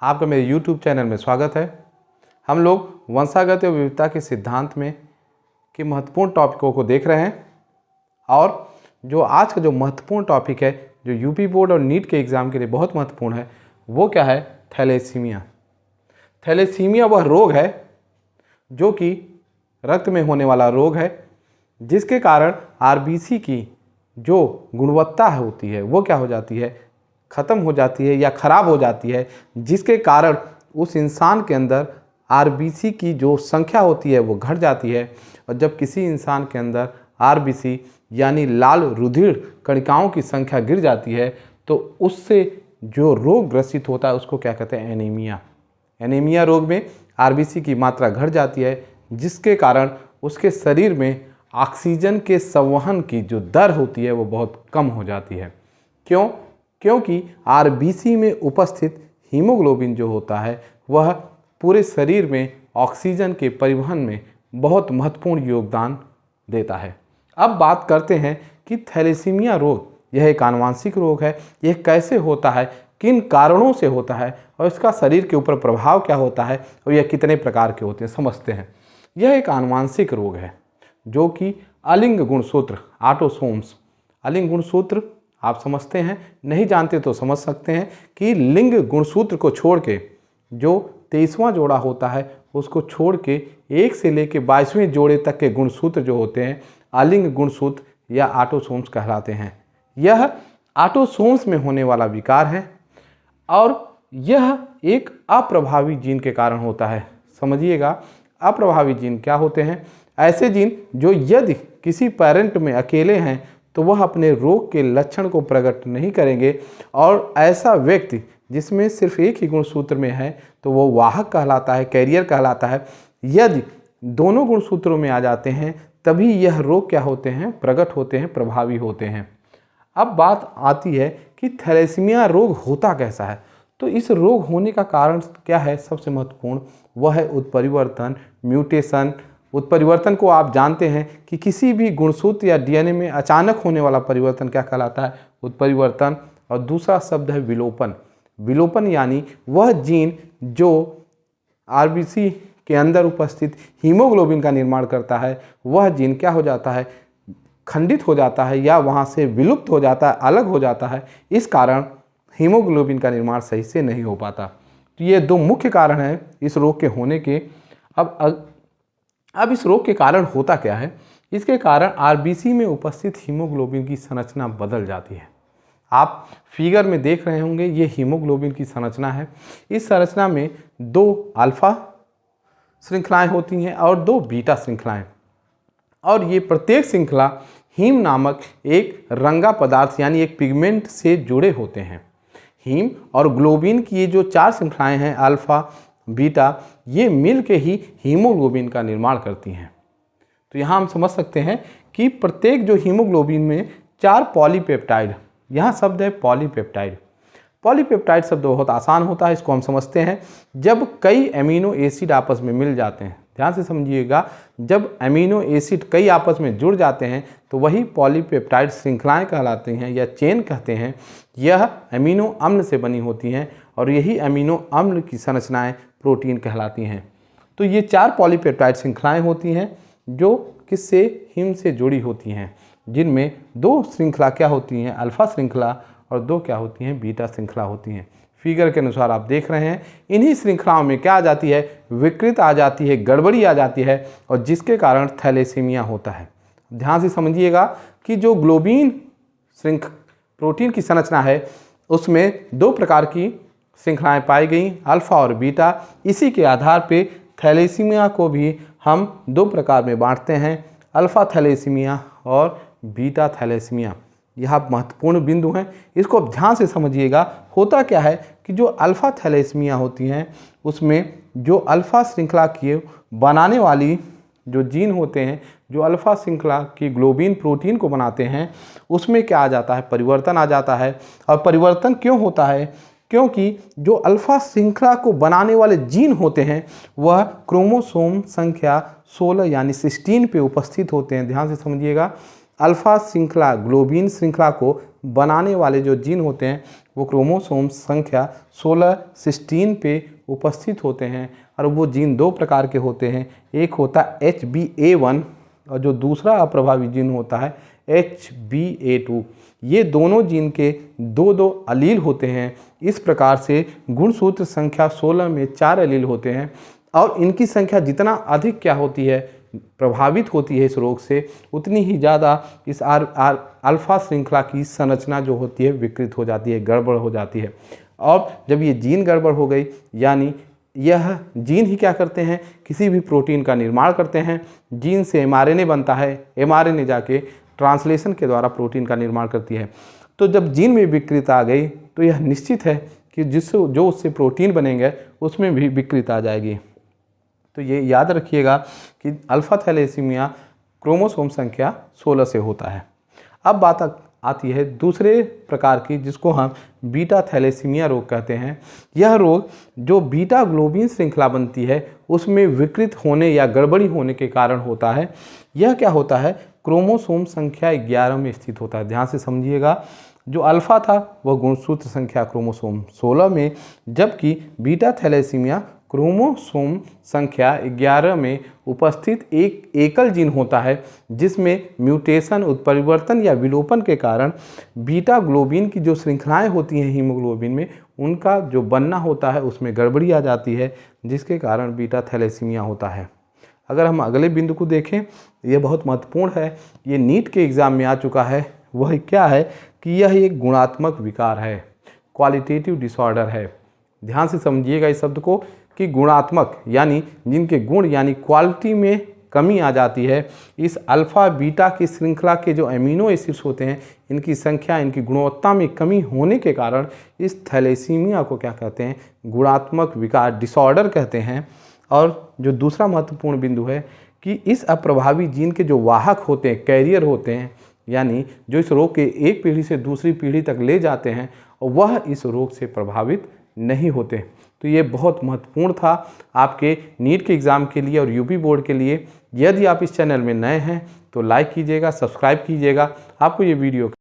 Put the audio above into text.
आपका मेरे YouTube channel में स्वागत है। हम लोग वंशागत एवं विविधता के सिद्धांत में के महत्वपूर्ण टॉपिकों को देख रहे हैं और जो आज का जो महत्वपूर्ण टॉपिक है, जो यूपी बोर्ड और नीट के एग्ज़ाम के लिए बहुत महत्वपूर्ण है, वो क्या है? थैलेसीमिया। थैलेसीमिया वह रोग है जो कि रक्त में होने वाला रोग है, जिसके कारण आरबीसी की जो गुणवत्ता होती है वो क्या हो जाती है? ख़त्म हो जाती है या ख़राब हो जाती है, जिसके कारण उस इंसान के अंदर आरबीसी की जो संख्या होती है वो घट जाती है। और जब किसी इंसान के अंदर आरबीसी यानी लाल रुधिर कणिकाओं की संख्या गिर जाती है तो उससे जो रोग ग्रसित होता है उसको क्या कहते हैं? एनीमिया। एनीमिया रोग में आरबीसी की मात्रा घट जाती है, जिसके कारण उसके शरीर में ऑक्सीजन के संवहन की जो दर होती है वो बहुत कम हो जाती है। क्यों? क्योंकि आरबीसी में उपस्थित हीमोग्लोबिन जो होता है वह पूरे शरीर में ऑक्सीजन के परिवहन में बहुत महत्वपूर्ण योगदान देता है। अब बात करते हैं कि थैलेसीमिया रोग यह एक आनुवंशिक रोग है। यह कैसे होता है, किन कारणों से होता है और इसका शरीर के ऊपर प्रभाव क्या होता है और यह कितने प्रकार के होते हैं, समझते हैं। यह एक आनुवंशिक रोग है जो कि अलिंग गुणसूत्र ऑटोसोम्स, अलिंग गुणसूत्र आप समझते हैं, नहीं जानते तो समझ सकते हैं कि लिंग गुणसूत्र को छोड़ के जो 23वां जोड़ा होता है उसको छोड़ के 1 से लेके 22वें जोड़े तक के गुणसूत्र जो होते हैं अलिंग गुणसूत्र या ऑटोसोम्स कहलाते हैं। यह ऑटोसोम्स में होने वाला विकार है और यह एक अप्रभावी जीन के कारण होता है। समझिएगा, अप्रभावी जीन क्या होते हैं? ऐसे जीन जो यदि किसी पेरेंट में अकेले हैं तो वह अपने रोग के लक्षण को प्रकट नहीं करेंगे, और ऐसा व्यक्ति जिसमें सिर्फ एक ही गुणसूत्र में है तो वो वाहक कहलाता है, कैरियर कहलाता है। यदि दोनों गुणसूत्रों में आ जाते हैं तभी यह रोग क्या होते हैं? प्रकट होते हैं, प्रभावी होते हैं। अब बात आती है कि थैलेसीमिया रोग होता कैसा है। तो इस रोग होने का कारण क्या है? सबसे महत्वपूर्ण वह है उत्परिवर्तन, म्यूटेशन। उत्परिवर्तन को आप जानते हैं कि किसी भी गुणसूत्र या डीएनए में अचानक होने वाला परिवर्तन क्या कहलाता है? उत्परिवर्तन। और दूसरा शब्द है विलोपन। विलोपन यानी वह जीन जो आरबीसी के अंदर उपस्थित हीमोग्लोबिन का निर्माण करता है, वह जीन क्या हो जाता है? खंडित हो जाता है या वहाँ से विलुप्त हो जाता है, अलग हो जाता है। इस कारण हीमोग्लोबिन का निर्माण सही से नहीं हो पाता। तो ये दो मुख्य कारण हैं इस रोग के होने के। अब इस रोग के कारण होता क्या है? इसके कारण आरबीसी में उपस्थित हीमोग्लोबिन की संरचना बदल जाती है। आप फिगर में देख रहे होंगे, ये हीमोग्लोबिन की संरचना है। इस संरचना में 2 अल्फा श्रृंखलाएं होती हैं और 2 बीटा श्रृंखलाएं, और ये प्रत्येक श्रृंखला हीम नामक एक रंगा पदार्थ यानी एक पिगमेंट से जुड़े होते हैं। हीम और ग्लोबिन की ये जो 4 श्रृंखलाएं हैं, अल्फा बीटा, ये मिल के ही हीमोग्लोबिन का निर्माण करती हैं। तो यहाँ हम समझ सकते हैं कि प्रत्येक जो हीमोग्लोबिन में 4 पॉलीपेप्टाइड, यहाँ शब्द है पॉलीपेप्टाइड। पॉलीपेप्टाइड शब्द बहुत आसान होता है, इसको हम समझते हैं। जब कई अमीनो एसिड आपस में मिल जाते हैं, ध्यान से समझिएगा, जब अमीनो एसिड कई आपस में जुड़ जाते हैं तो वही पॉलीपेप्टाइड श्रृंखलाएं कहलाती हैं या चेन कहते हैं। यह अमीनो अम्ल से बनी होती हैं और यही अमीनो अम्ल की संरचनाएं प्रोटीन कहलाती हैं। तो ये 4 पॉलीपेप्टाइड श्रृंखलाएं होती हैं जो किससे? हीम से जुड़ी होती हैं, जिनमें 2 श्रृंखला क्या होती हैं? अल्फा श्रृंखला, और 2 क्या होती हैं? बीटा श्रृंखला होती हैं। फिगर के अनुसार आप देख रहे हैं, इन्हीं श्रृंखलाओं में क्या आ जाती है? विकृत आ जाती है, गड़बड़ी आ जाती है, और जिसके कारण थैलेसीमिया होता है। ध्यान से समझिएगा कि जो ग्लोबिन प्रोटीन की संरचना है उसमें 2 प्रकार की श्रृंखलाएं पाई गई, अल्फा और बीटा। इसी के आधार पे थैलेसीमिया को भी हम 2 प्रकार में बांटते हैं, अल्फा थैलेसीमिया और बीटा थैलेसीमिया। यह महत्वपूर्ण बिंदु हैं, इसको ध्यान से समझिएगा। होता क्या है कि जो अल्फा थैलेसीमिया होती हैं उसमें जो अल्फा श्रृंखला की बनाने वाली जो जीन होते हैं, जो अल्फा श्रृंखला की ग्लोबिन प्रोटीन को बनाते हैं, उसमें क्या आ जाता है? परिवर्तन आ जाता है। और परिवर्तन क्यों होता है? क्योंकि जो अल्फा श्रृंखला को बनाने वाले जीन होते हैं वह क्रोमोसोम संख्या 16 यानी 16 पे उपस्थित होते हैं। ध्यान से समझिएगा, अल्फा श्रृंखला ग्लोबिन श्रृंखला को बनाने वाले जो जीन होते हैं वो क्रोमोसोम संख्या 16 सिस्टीन पे उपस्थित होते हैं। और वो जीन दो प्रकार के होते हैं, एक होता है HBA1 और जो दूसरा अप्रभावी जीन होता है HBA2। ये दोनों जीन के दो दो अलील होते हैं। इस प्रकार से गुणसूत्र संख्या 16 में 4 अलील होते हैं और इनकी संख्या जितना अधिक क्या होती है, प्रभावित होती है इस रोग से, उतनी ही ज़्यादा इस अल्फा श्रृंखला की संरचना जो होती है विकृत हो जाती है, गड़बड़ हो जाती है। और जब ये जीन गड़बड़ हो गई, यानी यह जीन ही क्या करते हैं, किसी भी प्रोटीन का निर्माण करते हैं। जीन से mRNA बनता है, mRNA जाके ट्रांसलेशन के द्वारा प्रोटीन का निर्माण करती है। तो जब जीन में विकृत आ गई तो यह निश्चित है कि जो उससे प्रोटीन बनेंगे उसमें भी विकृत आ जाएगी। तो ये याद रखिएगा कि अल्फा थैलेसीमिया क्रोमोसोम संख्या 16 से होता है। अब बात आती है दूसरे प्रकार की, जिसको हम बीटा थैलेसीमिया रोग कहते हैं। यह रोग जो बीटा ग्लोबिन श्रृंखला बनती है उसमें विकृत होने या गड़बड़ी होने के कारण होता है। यह क्या होता है, क्रोमोसोम संख्या 11 में स्थित होता है। ध्यान से समझिएगा, जो अल्फा था वह गुणसूत्र संख्या क्रोमोसोम 16 में, जबकि बीटा थैलेसीमिया क्रोमोसोम संख्या 11 में उपस्थित एक एकल जीन होता है, जिसमें म्यूटेशन उत्परिवर्तन या विलोपन के कारण बीटा ग्लोबिन की जो श्रृंखलाएं होती हैं हीमोग्लोबिन में, उनका जो बनना होता है उसमें गड़बड़ी आ जाती है, जिसके कारण बीटा थैलेसीमिया होता है। अगर हम अगले बिंदु को देखें, ये बहुत महत्वपूर्ण है, ये नीट के एग्ज़ाम में आ चुका है। वह क्या है कि यह एक गुणात्मक विकार है, क्वालिटेटिव डिसऑर्डर है। ध्यान से समझिएगा इस शब्द को कि गुणात्मक यानी जिनके गुण यानी क्वालिटी में कमी आ जाती है। इस अल्फ़ा बीटा की श्रृंखला के जो एमिनो एसिड्स होते हैं, इनकी संख्या, इनकी गुणवत्ता में कमी होने के कारण इस थैलेसीमिया को क्या कहते हैं, गुणात्मक विकार, डिसऑर्डर कहते हैं। और जो दूसरा महत्वपूर्ण बिंदु है कि इस अप्रभावी जीन के जो वाहक होते हैं, कैरियर होते हैं, यानी जो इस रोग के एक पीढ़ी से दूसरी पीढ़ी तक ले जाते हैं, वह इस रोग से प्रभावित नहीं होते। तो ये बहुत महत्वपूर्ण था आपके नीट के एग्ज़ाम के लिए और यूपी बोर्ड के लिए। यदि आप इस चैनल में नए हैं तो लाइक कीजिएगा, सब्सक्राइब कीजिएगा। आपको ये वीडियो